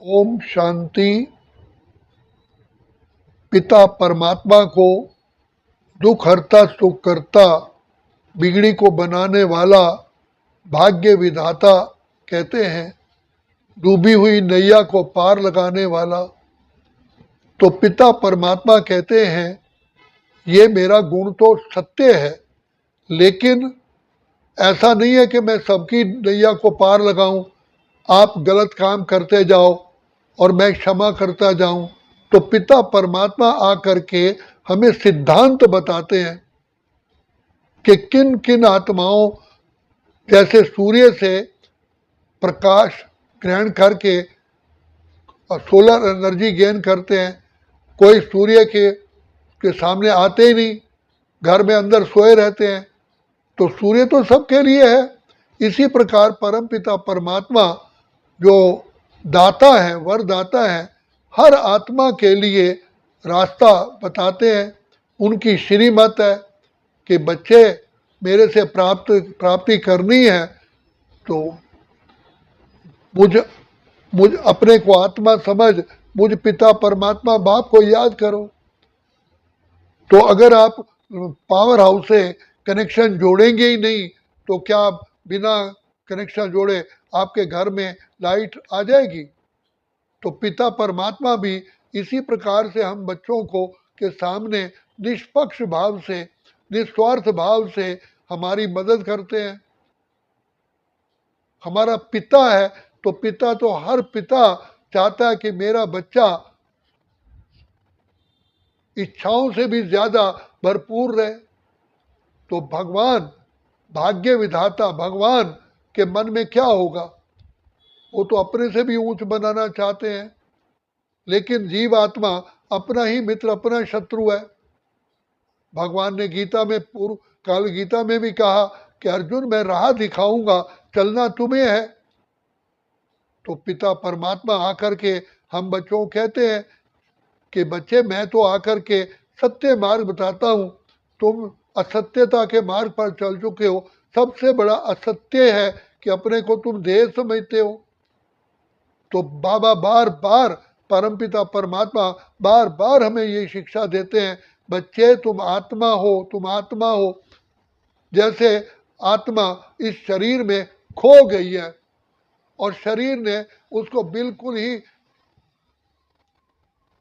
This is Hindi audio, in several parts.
ओम शांति। पिता परमात्मा को दुख हरता सुख करता, बिगड़ी को बनाने वाला, भाग्य विधाता कहते हैं। डूबी हुई नैया को पार लगाने वाला। तो पिता परमात्मा कहते हैं ये मेरा गुण तो सत्य है, लेकिन ऐसा नहीं है कि मैं सबकी नैया को पार लगाऊं। आप गलत काम करते जाओ और मैं क्षमा करता जाऊं। तो पिता परमात्मा आकर के हमें सिद्धांत बताते हैं कि किन किन आत्माओं, जैसे सूर्य से प्रकाश ग्रहण करके सोलर एनर्जी गेन करते हैं, कोई सूर्य के सामने आते ही नहीं, घर में अंदर सोए रहते हैं। तो सूर्य तो सबके लिए है। इसी प्रकार परम पिता परमात्मा जो दाता है, वरदाता है, हर आत्मा के लिए रास्ता बताते हैं। उनकी श्रीमत है कि बच्चे मेरे से प्राप्ति करनी है तो मुझ मुझ अपने को आत्मा समझ मुझ पिता परमात्मा बाप को याद करो। तो अगर आप पावर हाउस से कनेक्शन जोड़ेंगे ही नहीं तो क्या बिना कनेक्शन जोड़े आपके घर में लाइट आ जाएगी? तो पिता परमात्मा भी इसी प्रकार से हम बच्चों को के सामने निष्पक्ष भाव से, निस्वार्थ भाव से हमारी मदद करते हैं। हमारा पिता है तो पिता तो हर पिता चाहता है कि मेरा बच्चा इच्छाओं से भी ज्यादा भरपूर रहे। तो भगवान, भाग्य विधाता भगवान के मन में क्या होगा? वो तो अपने से भी ऊंच बनाना चाहते हैं, लेकिन जीव आत्मा अपना ही मित्र, अपना शत्रु है। भगवान ने गीता में पूर्व काल गीता में भी कहा कि अर्जुन मैं राह दिखाऊंगा, चलना तुम्हें है। तो पिता परमात्मा आकर के हम बच्चों को कहते हैं कि बच्चे मैं तो आकर के सत्य मार्ग बताता हूं, तुम असत्यता के मार्ग पर चल चुके हो। सबसे बड़ा असत्य है कि अपने को तुम देह समझते हो। तो बाबा बार बार, परमपिता परमात्मा बार बार हमें ये शिक्षा देते हैं, बच्चे तुम आत्मा हो, तुम आत्मा हो। जैसे आत्मा इस शरीर में खो गई है और शरीर ने उसको बिल्कुल ही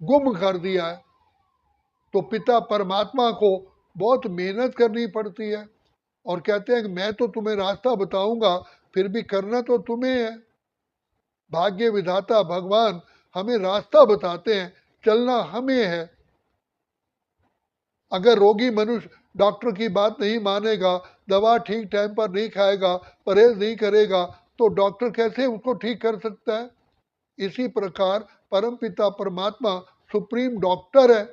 गुम कर दिया है, तो पिता परमात्मा को बहुत मेहनत करनी पड़ती है और कहते हैं कि मैं तो तुम्हें रास्ता बताऊंगा, फिर भी करना तो तुम्हें है। भाग्य विधाता भगवान हमें रास्ता बताते हैं, चलना हमें है। अगर रोगी मनुष्य डॉक्टर की बात नहीं मानेगा, दवा ठीक टाइम पर नहीं खाएगा, परहेज नहीं करेगा, तो डॉक्टर कैसे उसको ठीक कर सकता है? इसी प्रकार परम पिता परमात्मा सुप्रीम डॉक्टर है,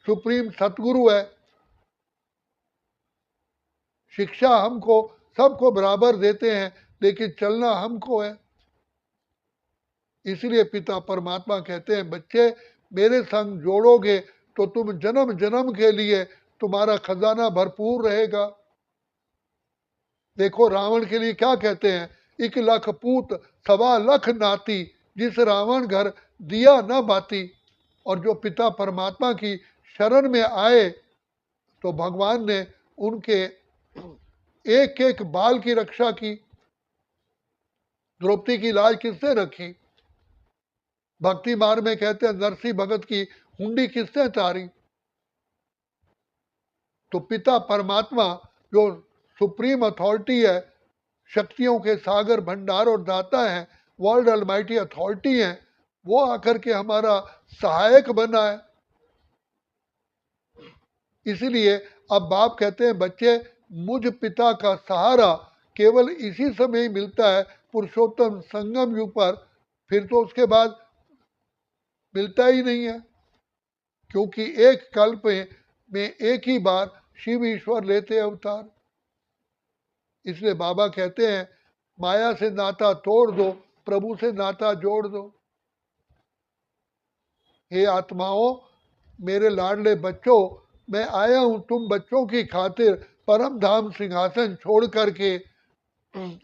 सुप्रीम सतगुरु है। शिक्षा हमको सबको बराबर देते हैं, लेकिन चलना हमको है। इसलिए पिता परमात्मा कहते हैं बच्चे मेरे संग जोड़ोगे तो तुम जन्म जन्म के लिए तुम्हारा खजाना भरपूर रहेगा। देखो रावण के लिए क्या कहते हैं, 1 लाख पूत 1.25 लाख नाती, जिस रावण घर दिया न बाती। और जो पिता परमात्मा की शरण में आए तो भगवान ने उनके एक एक बाल की रक्षा की। द्रौपदी की लाज किसने रखी? भक्ति मार्ग में कहते हैं नरसिंह भगत की हुंडी किसने तारी? तो पिता परमात्मा जो सुप्रीम अथॉरिटी है, शक्तियों के सागर भंडार और दाता है, वर्ल्ड अलमाइटी अथॉरिटी है, वो आकर के हमारा सहायक बना है। इसीलिए अब बाप कहते हैं बच्चे मुझ पिता का सहारा केवल इसी समय ही मिलता है, पुरुषोत्तम संगम युग पर। फिर तो उसके बाद मिलता ही नहीं है, क्योंकि एक कल्प में एक ही बार शिव ईश्वर लेते अवतार। इसलिए बाबा कहते हैं माया से नाता तोड़ दो, प्रभु से नाता जोड़ दो। हे आत्माओं, मेरे लाडले बच्चों, मैं आया हूं तुम बच्चों की खातिर परम धाम सिंहासन छोड़ करके।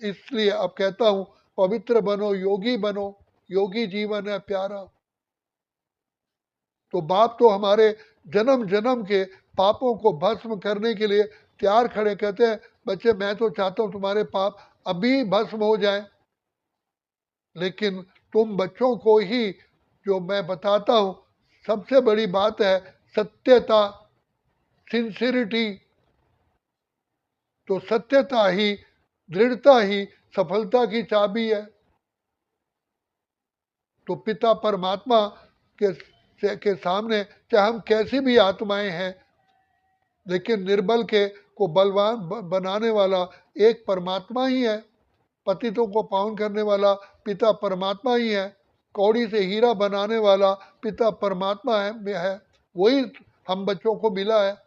इसलिए अब कहता हूं पवित्र बनो, योगी बनो। योगी जीवन है प्यारा। तो बाप तो हमारे जन्म जन्म के पापों को भस्म करने के लिए तैयार खड़े, कहते हैं बच्चे मैं तो चाहता हूं तुम्हारे पाप अभी भस्म हो जाए, लेकिन तुम बच्चों को ही जो मैं बताता हूं सबसे बड़ी बात है सत्यता, सिंसिरिटी। तो सत्यता ही, दृढ़ता ही सफलता की चाबी है। तो पिता परमात्मा के सामने चाहे हम कैसी भी आत्माएं हैं, लेकिन निर्बल के को बलवान बनाने वाला एक परमात्मा ही है। पतितों को पावन करने वाला पिता परमात्मा ही है। कौड़ी से हीरा बनाने वाला पिता परमात्मा है, वही हम बच्चों को मिला है।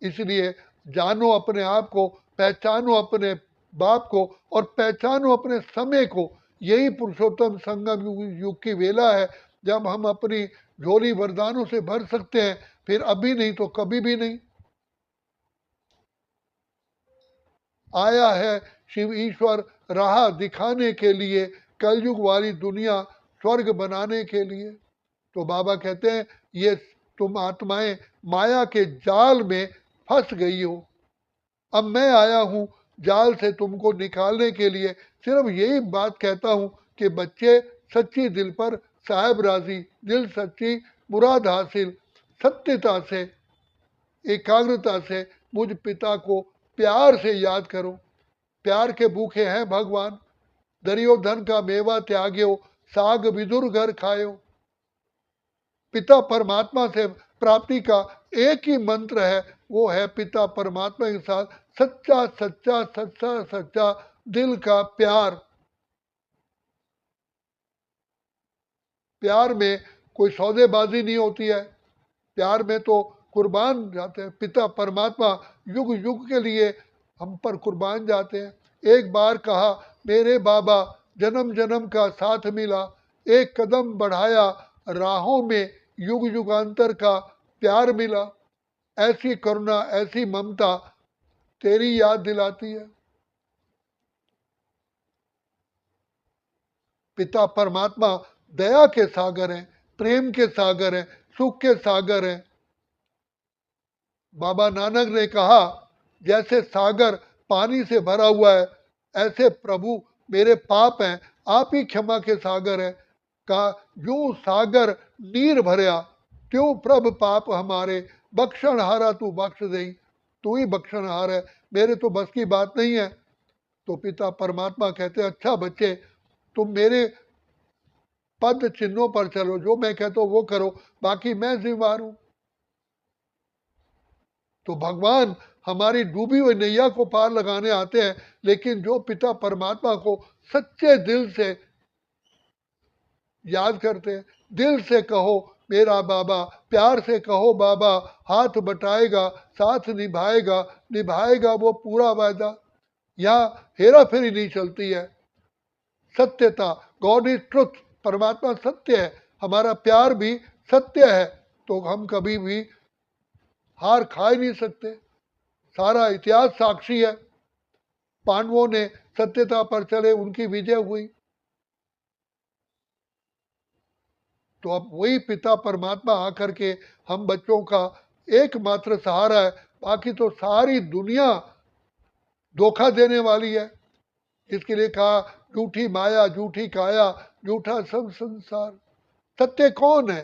इसलिए जानो अपने आप को, पहचानो अपने बाप को और पहचानो अपने समय को। यही पुरुषोत्तम संगम युग की वेला है जब हम अपनी झोली वरदानों से भर सकते हैं, फिर अभी नहीं तो कभी भी नहीं। आया है शिव ईश्वर राह दिखाने के लिए, कलयुग वाली दुनिया स्वर्ग बनाने के लिए। तो बाबा कहते हैं ये तुम आत्माएं माया के जाल में फंस गई हो, अब मैं आया हूं जाल से तुमको निकालने के लिए। सिर्फ यही बात कहता हूं कि बच्चे सच्ची दिल पर साहेब राजी, दिल सच्ची मुराद हासिल, सत्यता से एकाग्रता से मुझ पिता को प्यार से याद करो। प्यार के भूखे हैं भगवान, दरियो धन का मेवा त्याग्यो, साग विदुर घर खायो। पिता परमात्मा से प्राप्ति का एक ही मंत्र है, वो है पिता परमात्मा के साथ सच्चा सच्चा सच्चा सच्चा दिल का प्यार। प्यार में कोई सौदेबाजी नहीं होती है, प्यार में तो कुर्बान जाते हैं। पिता परमात्मा युग युग के लिए हम पर कुर्बान जाते हैं। एक बार कहा मेरे बाबा जन्म जन्म का साथ मिला, एक कदम बढ़ाया राहों में युग युगांतर का प्यार मिला। ऐसी करुणा ऐसी ममता तेरी याद दिलाती है। पिता परमात्मा दया के सागर हैं, प्रेम के सागर हैं, सुख के सागर हैं। बाबा नानक ने कहा जैसे सागर पानी से भरा हुआ है, ऐसे प्रभु मेरे पाप हैं, आप ही क्षमा के सागर हैं। कहा जो सागर नीर भरया, त्यों प्रभ पाप हमारे, बख्शण हारा तू बख्श दे। तू ही बख्शण हार है, मेरे तो बस की बात नहीं है। तो पिता परमात्मा कहते अच्छा बच्चे तुम मेरे पद चिन्हों पर चलो, जो मैं कहता हूं वो करो, बाकी मैं जिम्मेवार हूं। तो भगवान हमारी डूबी हुई नैया को पार लगाने आते हैं, लेकिन जो पिता परमात्मा को सच्चे दिल से याद करते हैं, दिल से कहो मेरा बाबा, प्यार से कहो बाबा, हाथ बटाएगा साथ निभाएगा, निभाएगा वो पूरा वायदा। यहाँ हेरा फेरी नहीं चलती है। सत्यता, गॉड इज ट्रुथ, परमात्मा सत्य है, हमारा प्यार भी सत्य है। तो हम कभी भी हार खा ही नहीं सकते। सारा इतिहास साक्षी है, पांडवों ने सत्यता पर चले, उनकी विजय हुई। तो अब वही पिता परमात्मा आकर के हम बच्चों का एकमात्र सहारा है। बाकी तो सारी दुनिया धोखा देने वाली है। इसके लिए कहा झूठी माया, झूठी काया, झूठा सब संसार। सत्य कौन है?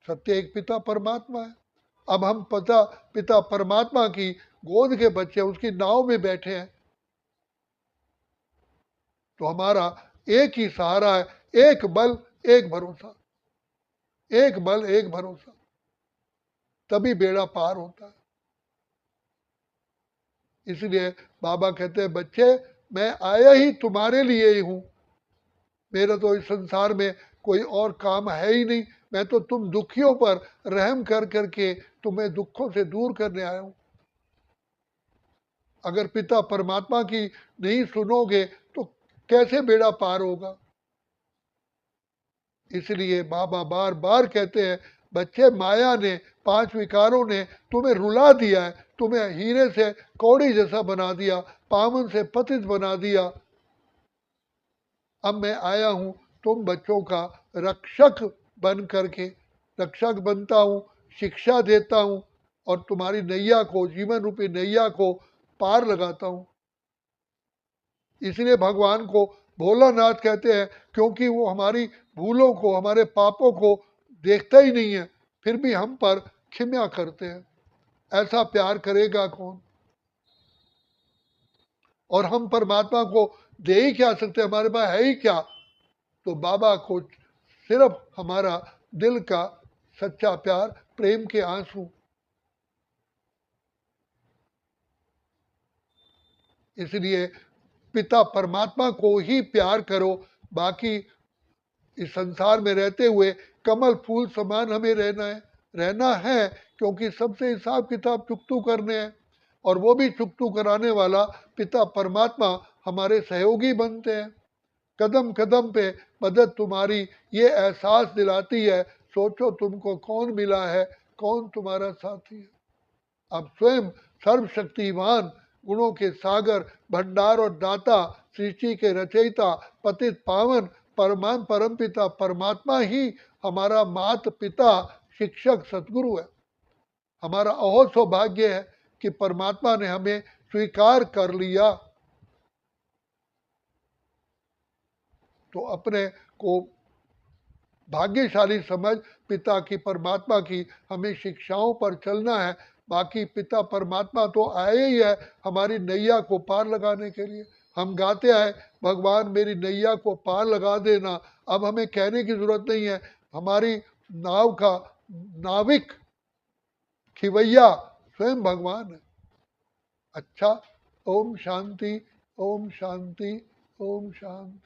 सत्य एक पिता परमात्मा है। अब हम पिता परमात्मा की गोद के बच्चे, उसकी नाव में बैठे हैं। तो हमारा एक ही सहारा है, एक बल एक भरोसा, एक बल एक भरोसा, तभी बेड़ा पार होता है। इसलिए बाबा कहते हैं बच्चे मैं आया ही तुम्हारे लिए ही हूं, मेरा तो इस संसार में कोई और काम है ही नहीं। मैं तो तुम दुखियों पर रहम कर करके तुम्हें दुखों से दूर करने आया हूं। अगर पिता परमात्मा की नहीं सुनोगे तो कैसे बेड़ा पार होगा? इसलिए बाबा बार बार कहते हैं बच्चे माया ने, पांच विकारों ने तुम्हें रुला दिया है, तुम्हें हीरे से कौड़ी जैसा बना दिया, पावन से पतित बना दिया। अब मैं आया हूँ तुम बच्चों का रक्षक बन करके, रक्षक बनता हूँ, शिक्षा देता हूँ और तुम्हारी नैया को, जीवन रूपी नैया को पार लगाता हूँ। इसलिए भगवान को भोलानाथ कहते हैं, क्योंकि वो हमारी भूलों को, हमारे पापों को देखता ही नहीं है, फिर भी हम पर क्षमा करते हैं। ऐसा प्यार करेगा कौन? और हम परमात्मा को दे ही क्या सकते, हमारे पास है ही क्या? तो बाबा को सिर्फ हमारा दिल का सच्चा प्यार, प्रेम के आंसू। इसलिए पिता परमात्मा को ही प्यार करो। बाकी इस संसार में रहते हुए कमल फूल समान हमें रहना है, क्योंकि सबसे हिसाब किताब चुकतू करने हैं, और वो भी चुकतू कराने वाला पिता परमात्मा हमारे सहयोगी बनते हैं। कदम कदम पे मदद तुम्हारी ये एहसास दिलाती है, सोचो तुमको कौन मिला है, कौन तुम्हारा साथी है। अब स्वयं सर्वशक्तिमान, गुणों के सागर, भंडार और दाता, सृष्टि के रचयिता, पतित पावन, परमान परमपिता परमात्मा ही हमारा मात पिता, शिक्षक, सतगुरु है। हमारा अहो सौभाग्य है कि परमात्मा ने हमें स्वीकार कर लिया। तो अपने को भाग्यशाली समझ, पिता की, परमात्मा की हमें शिक्षाओं पर चलना है। बाकी पिता परमात्मा तो आए ही है हमारी नैया को पार लगाने के लिए। हम गाते आए, भगवान मेरी नैया को पार लगा देना। अब हमें कहने की जरूरत नहीं है, हमारी नाव का नाविक, खिवैया स्वयं भगवान है। अच्छा, ओम शांति, ओम शांति, ओम शांति।